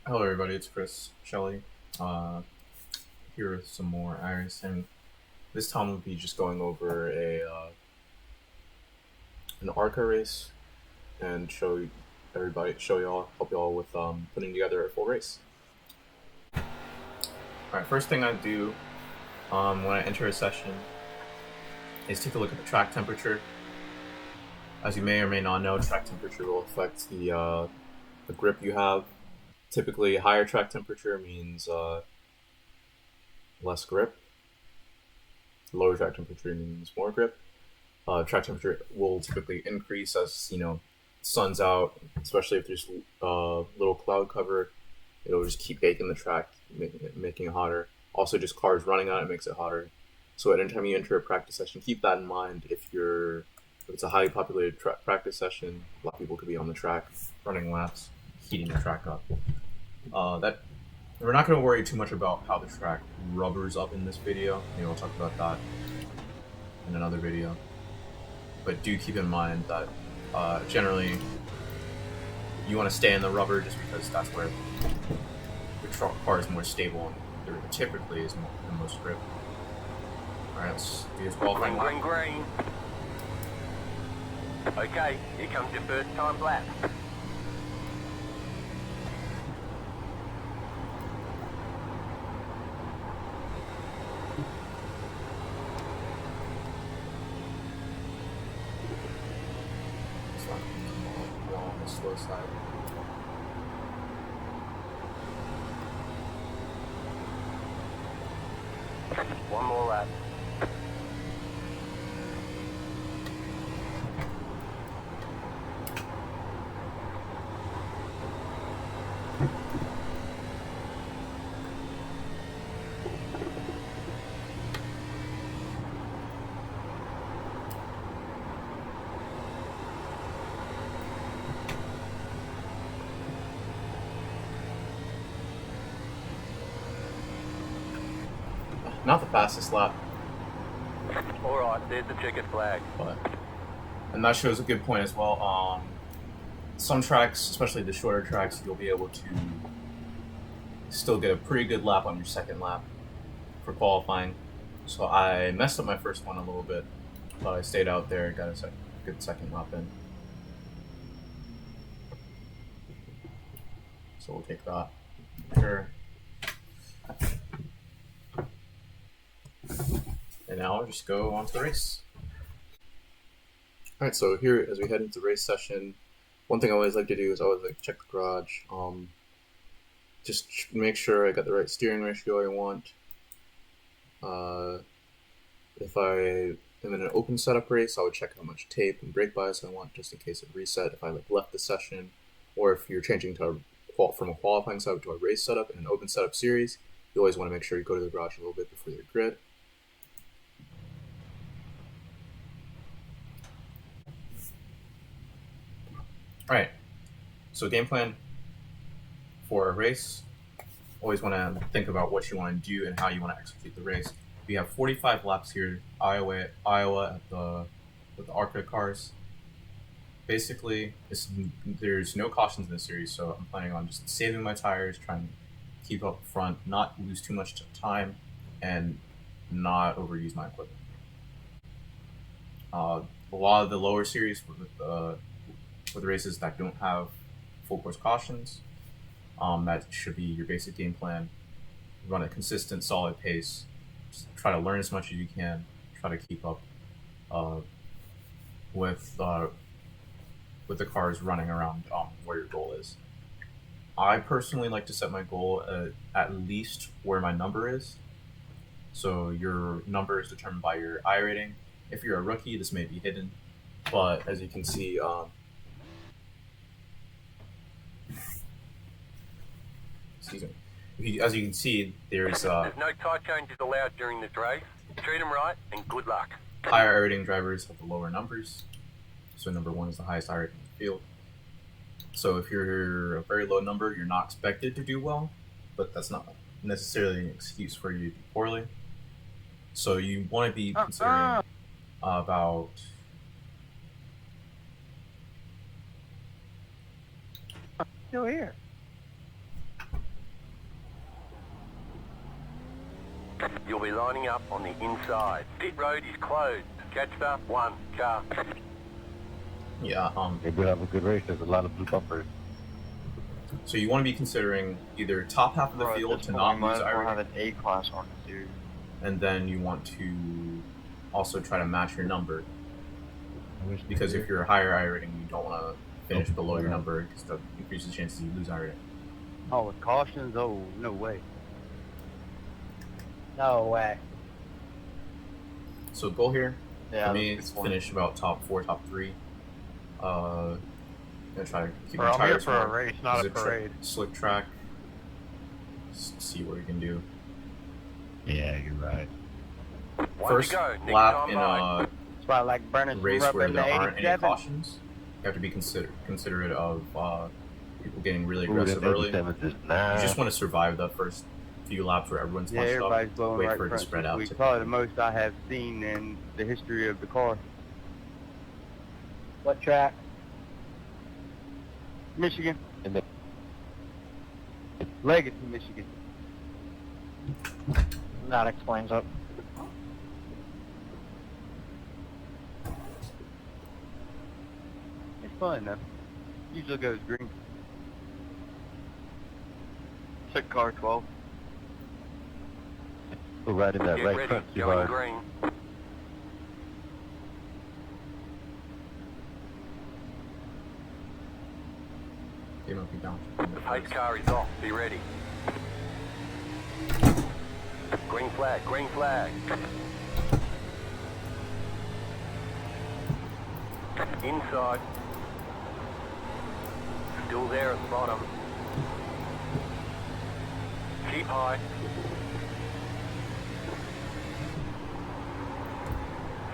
Hello everybody, it's Chris Shelley, here with some more iRacing. This time we'll be just going over an ARCA race and help y'all with putting together a full race. Alright, first thing I do when I enter a session is take a look at the track temperature. As you may or may not know, track temperature will affect the grip you have. Typically, higher track temperature means less grip. Lower track temperature means more grip. Track temperature will typically increase as sun's out, especially if there's little cloud cover. It'll just keep baking the track, making it hotter. Also, just cars running on it makes it hotter. So at any time you enter a practice session, keep that in mind. If it's a highly populated practice session, a lot of people could be on the track running laps, heating the track up. That we're not going to worry too much about how the track rubbers up in this video. Maybe we'll talk about that in another video. But do keep in mind that generally you want to stay in the rubber just because that's where the car is more stable and there typically is the most grip. Alright, let's do this qualifying lap. Green. Okay, here comes your first time lap. On the slow side. One more lap. Not the fastest lap, Alright, there's the checkered flag. and that shows a good point as well. Some tracks, especially the shorter tracks, you'll be able to still get a pretty good lap on your second lap for qualifying. So I messed up my first one a little bit, but I stayed out there, got a good second lap in. So we'll take that. Sure. And now I'll just go on to the race. Alright, so here, as we head into the race session, one thing I always like to do is check the garage. Just make sure I got the right steering ratio I want. If I am in an open setup race, I would check how much tape and brake bias I want, just in case of reset if I left the session, or if you're changing from a qualifying setup to a race setup in an open setup series, you always want to make sure you go to the garage a little bit before your grid. Alright, so game plan for a race, always want to think about what you want to do and how you want to execute the race. We have 45 laps here, Iowa with the ARCA cars. Basically, there's no cautions in this series, so I'm planning on just saving my tires, trying to keep up front, not lose too much time, and not overuse my equipment. A lot of the lower series with races that don't have full course cautions, that should be your basic game plan. Run a consistent, solid pace. Just try to learn as much as you can. Try to keep up with the cars running around where your goal is. I personally like to set my goal at least where my number is. So your number is determined by your I rating. If you're a rookie, this may be hidden, but as you can see, excuse me. As you can see, there's There's no tire changes allowed during this race. Treat them right and good luck. higher rating drivers have the lower numbers. So number 1 is the highest I rating in the field. So if you're a very low number, you're not expected to do well, but that's not necessarily an excuse for you to do poorly. So you want to be considering about Still here. You'll be lining up on the inside. Pit road is closed. Catch the 1 car. Yeah. They do have a good race. There's a lot of blue bumpers. So you want to be considering either top half of the field to not lose We'll have iRating, an A class on the series. and then you want to also try to match your number. Because if you're a higher iRating, you don't want to finish below your number because that increases the chances you lose iRating. Oh, with cautions? Oh, no way. No way. So goal here, Yeah, for me, is finish about top 4, top 3. Gonna try to keep my I'm here tires for a warm. race, not a Zip track, parade. slick track. See what you can do. Yeah, you're right. One First to go. Next lap time in by. That's why I like burning race some rubber where in the there aren't any 87. cautions, you have to be considerate of people getting really Ooh, aggressive that early. 87 is You nice. just want to survive the first few laps where everyone's Yeah, punched everybody's up. blowing Wait right for it to front spread this out. week. to- Probably the most I have seen in the history of the car. What track? Michigan. And then- Legacy, Michigan. That explains it. It's fun though. Usually goes green. Took car 12. Go right in that Get right ready. front too Going hard. green. They might be down. The pace car is off. Be ready. Green flag. Green flag. Inside. Still there at the bottom. Keep high.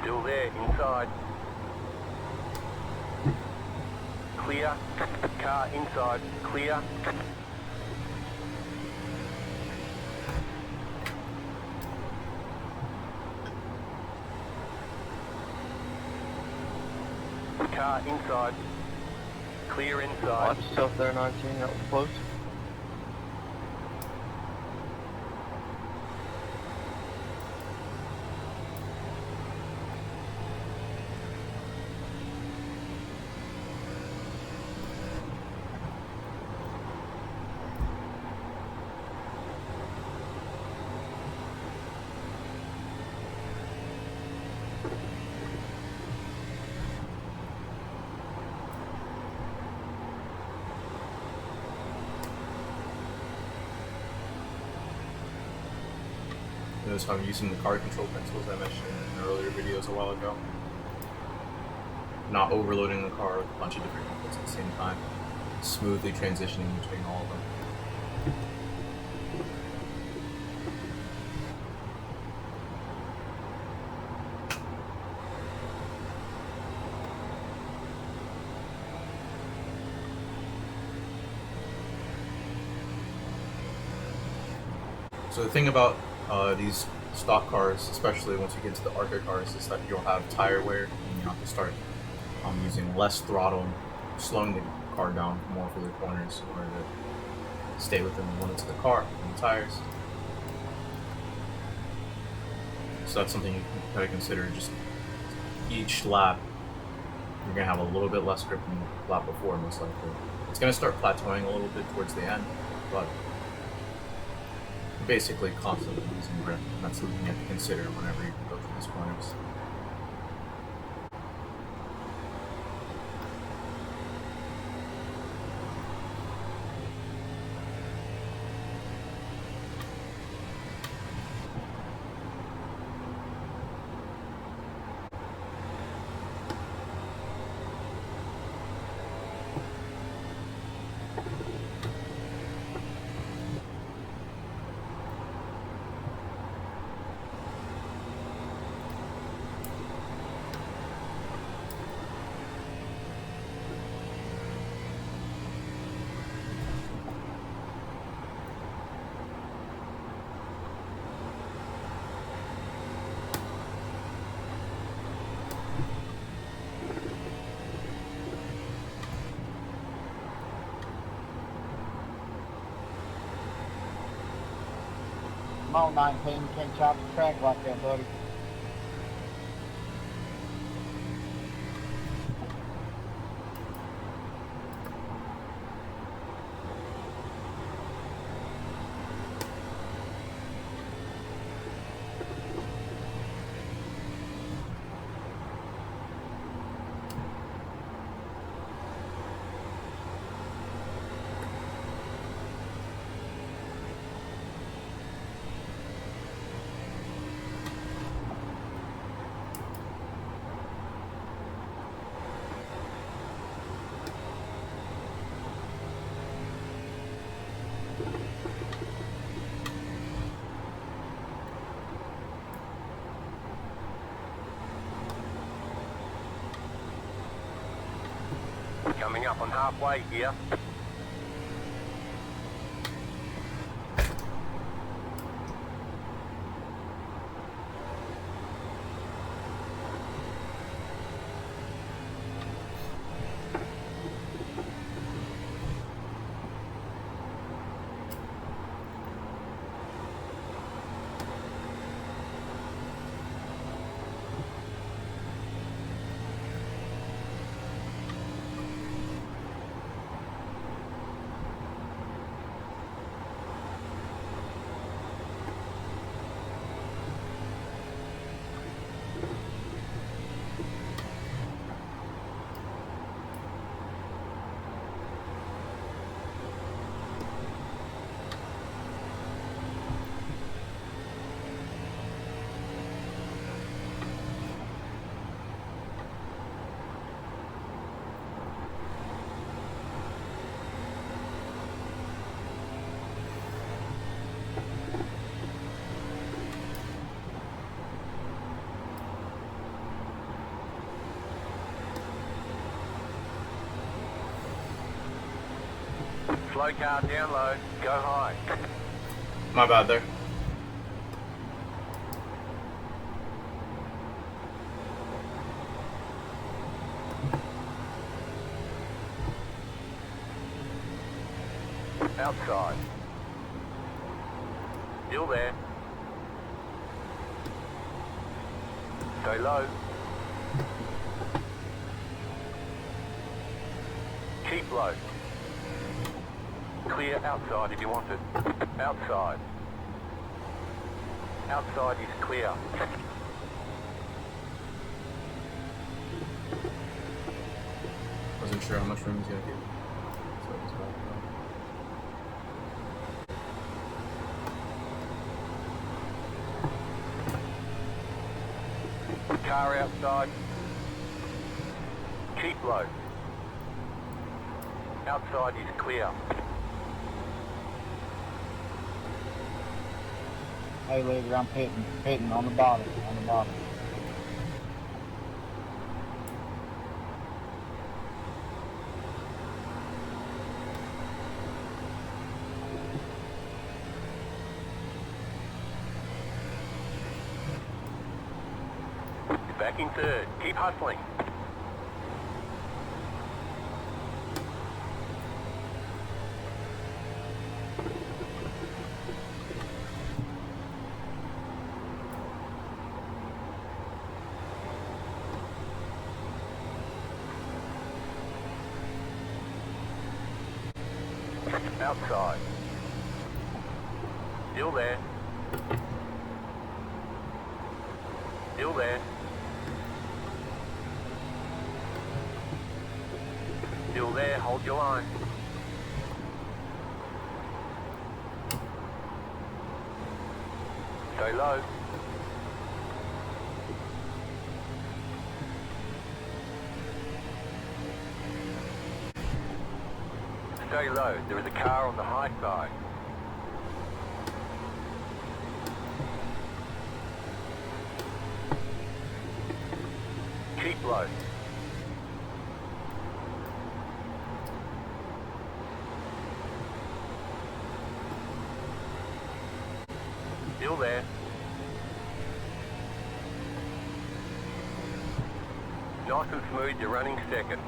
Still there, inside. Clear. Car inside. Clear. Car inside. Clear inside. Watch yourself there, 19. That was close. Notice how I'm using the car control pencils I mentioned in earlier videos a while ago. Not overloading the car with a bunch of different inputs at the same time. Smoothly transitioning between all of them. So the thing about these stock cars, especially once you get to the ARCA cars, is that you'll have tire wear and you have to start using less throttle, slowing the car down more for the corners in order to stay within the limits of the car and the tires. So that's something you can try to consider. Just each lap, you're going to have a little bit less grip than the lap before, most likely. It's going to start plateauing a little bit towards the end, but basically constantly losing grip. And that's something you have to consider whenever you go through these corners. Come on, 19, you can't chop the track like that, buddy. Coming up on halfway here. Slow car down low, go high. My bad there. Outside. Still there. Stay low. Keep low. Clear outside if you want it. Outside. Outside is clear. Wasn't sure how much room he's gonna give. So it's about Car outside. Keep low. Outside is clear. Hey, leader, I'm pitting on the bottom, Back in third. Keep hustling. Outside. Still there. Still there. Still there, hold your line. Stay low. Stay low, there is a car on the high side. Keep low. Still there. Nice and smooth, you're running second.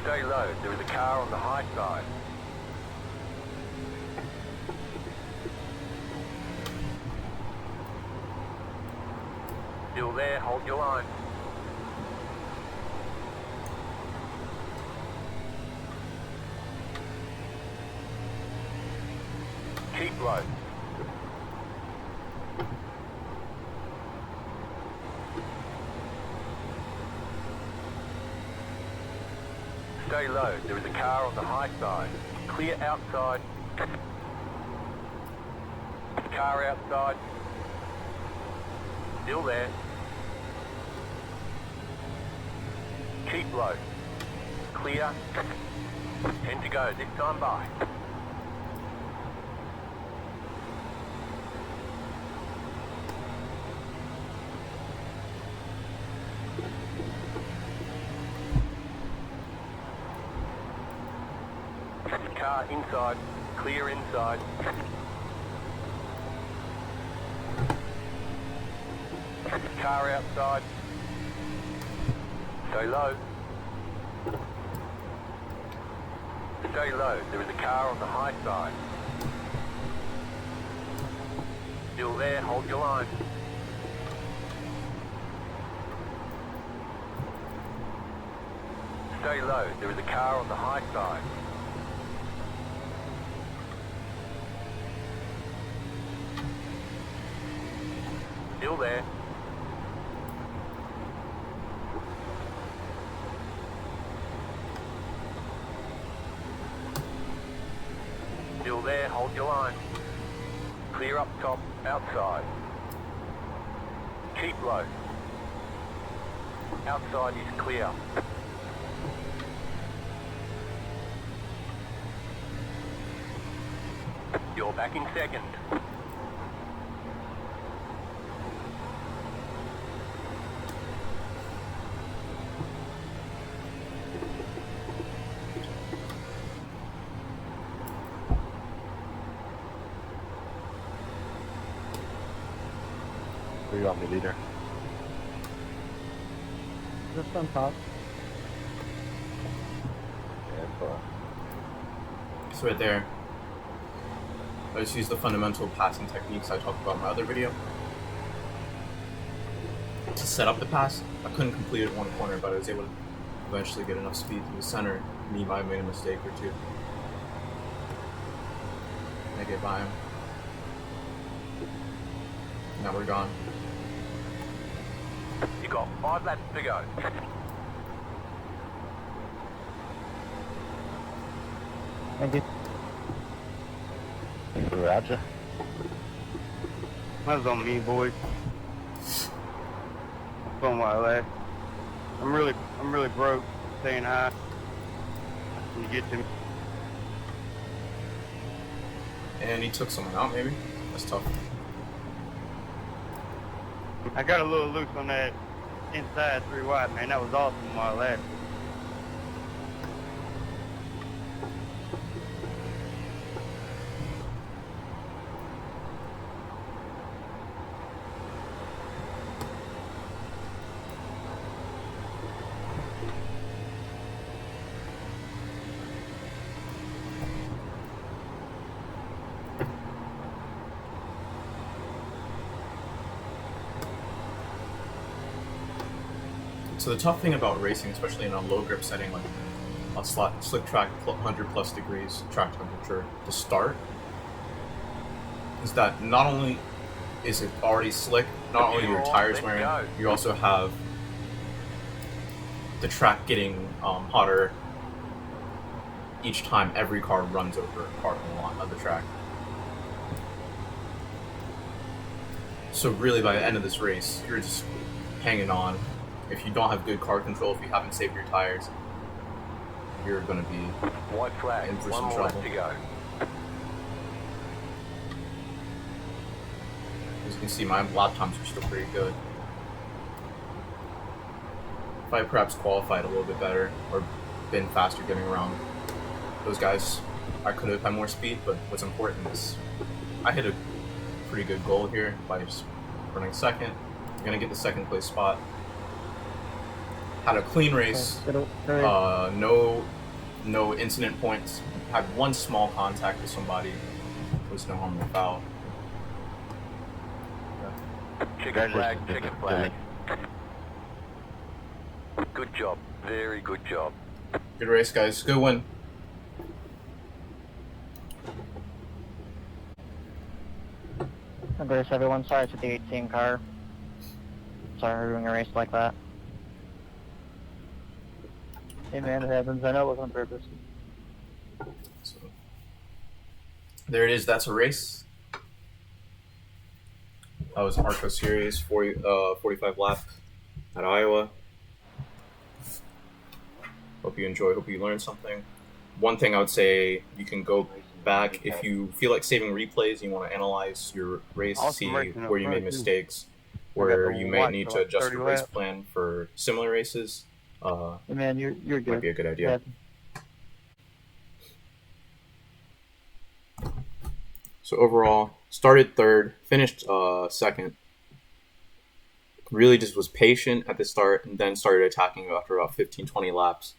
Stay low, there is a car on the high side. Still there, hold your line. Keep low. Stay low, there is a car on the high side. Clear outside. Car outside. Still there. Keep low. Clear. 10 to go, this time by. Car inside. Clear inside. Car outside. Stay low. Stay low. There is a car on the high side. Still there. Hold your line. Stay low. There is a car on the high side. Still there. Still there, hold your line. Clear up top, outside. Keep low. Outside is clear. You're back in second. Where you want me, leader? Just on top. Yeah, cool. So right there, I just use the fundamental passing techniques I talked about in my other video to set up the pass. I couldn't complete it one corner, but I was able to eventually get enough speed to the center. Me, I made a mistake or two. I get by him. Now we're gone. You got 5 laps to go. Thank you. Thanks for Roger. That was on me, boys. That's on my last. I'm really broke. Staying high. When you get to me. And he took someone out, maybe? That's tough. I got a little loose on that inside 3 wide, man. That was awesome on my last. So the tough thing about racing, especially in a low grip setting like a slick track 100 plus degrees track temperature to start, is that not only is it already slick, not only are your tires wearing, you also have the track getting hotter each time every car runs over a car on the track. So really by the end of this race, you're just hanging on. If you don't have good car control, if you haven't saved your tires, you're going to be White flag, in for 1 some more lap trouble. to go. As you can see, my lap times are still pretty good. If I perhaps qualified a little bit better or been faster getting around those guys, I could have had more speed, but what's important is I hit a pretty good goal here by just running second. I'm going to get the second place spot. Had a clean race, no incident points. Had one small contact with somebody. There was no harm, no foul. Chicken flag, chicken flag. Good job. Very good job. Good race, guys. Good win. Good race, everyone. Sorry for the 18 car. Sorry for doing a race like that. Hey man, it happens. I know it was on purpose. So, there it is. That's a race. That was ARCA Series 45 lap at Iowa. Hope you enjoy. Hope you learned something. One thing I would say, you can go back if you feel like saving replays. You want to analyze your race, Awesome see racing up where you made front, too. mistakes, I got where the you might white need for to like adjust 30 your race laps. plan for similar races. Hey man, you're good. Might be a good idea. So overall, started third, finished second. Really just was patient at the start and then started attacking after about 15, 20 laps.